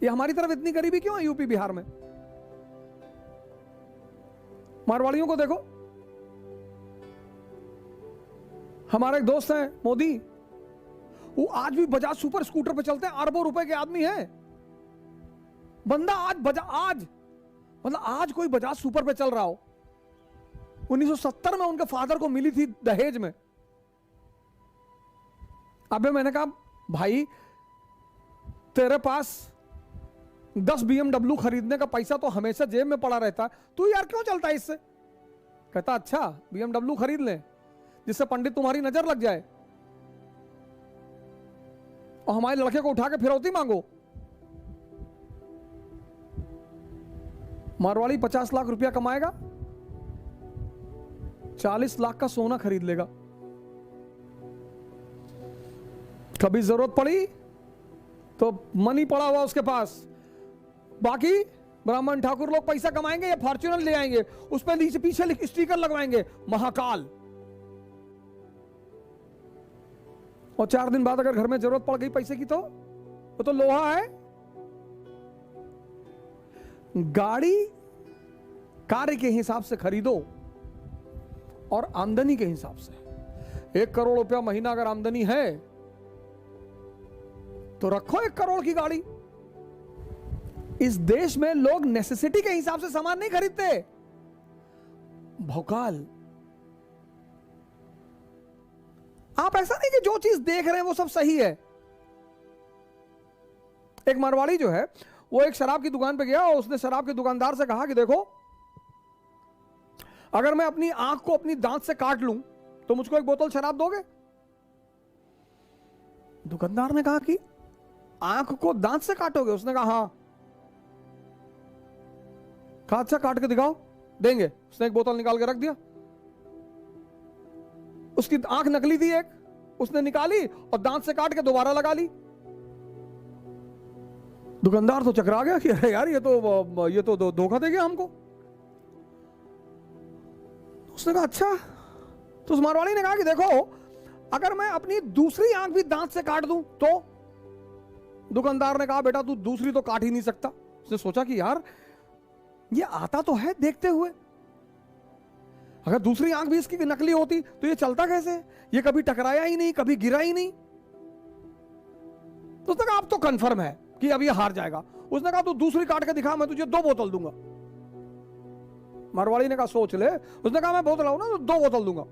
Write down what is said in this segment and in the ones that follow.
ये हमारी तरफ इतनी गरीबी क्यों है यूपी बिहार में? मारवाड़ियों को देखो, हमारे एक दोस्त हैं मोदी, वो आज भी बजाज सुपर स्कूटर पे चलते हैं, अरबों रुपए के आदमी है बंदा। आज कोई बजाज सुपर पे चल रहा हो। 1970 में उनके फादर को मिली थी दहेज में। अबे मैंने कहा भाई तेरे पास 10 BMW खरीदने का पैसा तो हमेशा जेब में पड़ा रहता है, तू यार क्यों चलता है इससे? कहता अच्छा BMW खरीद ले जिससे पंडित तुम्हारी नजर लग जाए और हमारे लड़के को उठा के फिरौती मांगो। मारवाड़ी 50 लाख रुपया कमाएगा, 40 लाख का सोना खरीद लेगा। कभी जरूरत पड़ी तो मनी पड़ा हुआ उसके पास। बाकी ब्राह्मण ठाकुर लोग पैसा कमाएंगे या फॉर्च्यूनर ले आएंगे, उस पर नीचे पीछे स्टिकर लगवाएंगे महाकाल, और 4 दिन बाद अगर घर में जरूरत पड़ गई पैसे की तो वो तो लोहा है। गाड़ी कार्य के हिसाब से खरीदो और आमदनी के हिसाब से। 1 करोड़ रुपया महीना अगर आमदनी है तो रखो 1 करोड़ की गाड़ी। इस देश में लोग नेसेसिटी के हिसाब से सामान नहीं खरीदते, भौकाल। आप ऐसा नहीं कि जो चीज देख रहे हैं वो सब सही है। एक मारवाड़ी जो है वो एक शराब की दुकान पे गया और उसने शराब के दुकानदार से कहा कि देखो अगर मैं अपनी आंख को अपनी दांत से काट लूं तो मुझको 1 बोतल शराब दोगे? दुकानदार ने कहा कि आंख को दांत से काटोगे? उसने कहा हां। कहा अच्छा काट के दिखाओ, देंगे। उसने 1 बोतल निकाल के रख दिया। उसकी आंख नकली थी एक, उसने निकाली और दांत से काट के दोबारा लगा ली। दुकानदार तो चकरा गया कि अरे यार ये तो धोखा दे गया हमको। उसने कहा अच्छा। तो उस मारवाड़ी ने कहा कि देखो अगर मैं अपनी दूसरी आंख भी दांत से काट दूं तो? दुकानदार ने कहा बेटा तू दूसरी तो काट ही नहीं सकता। उसने सोचा कि यार ये आता तो है देखते हुए, अगर दूसरी आंख भी इसकी नकली होती तो ये चलता कैसे? ये कभी टकराया ही नहीं, कभी गिरा ही नहीं। तो उसने कहा अब तो कंफर्म है कि अब ये हार जाएगा। उसने कहा तू दूसरी काट के दिखा, मैं तुझे 2 बोतल दूंगा। मारवाड़ी ने कहा सोच ले। उसने कहा मैं बोतल लाऊं ना तो 2 बोतल दूंगा।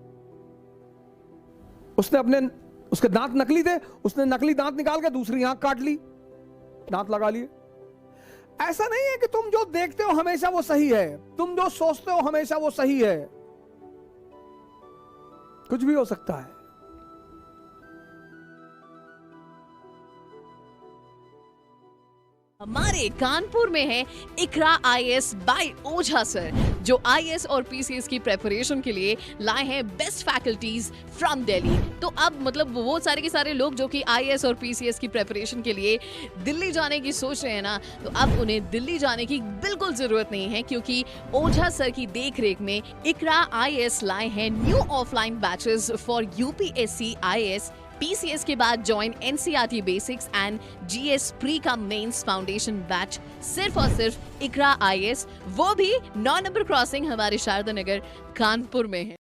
उसने उसके दांत नकली थे, उसने नकली दांत निकाल के दूसरी आंख काट ली, दांत लगा लिए। ऐसा नहीं है कि तुम जो देखते हो हमेशा वो सही है, तुम जो सोचते हो हमेशा वो सही है, कुछ भी हो सकता है। हमारे कानपुर में है इकरा IAS बाय ओझा सर, जो IAS और PCS की प्रेपरेशन के लिए लाए हैं बेस्ट फैकल्टीज फ्रॉम दिल्ली। तो अब मतलब वो सारे के सारे लोग जो कि IAS और PCS की प्रेपरेशन के लिए दिल्ली जाने की सोच रहे हैं ना, तो अब उन्हें दिल्ली जाने की बिल्कुल जरूरत नहीं है, क्योंकि ओझा सर की देखरेख में इकरा IAS लाए हैं new offline batches for UPSC IAS PCS के बाद join NCERT basics and GS pre का मेंस फाउंडेशन बैच सिर्फ और सिर्फ इकरा IAS, वो भी 9 नंबर क्रॉसिंग हमारे शारदा नगर कानपुर में है।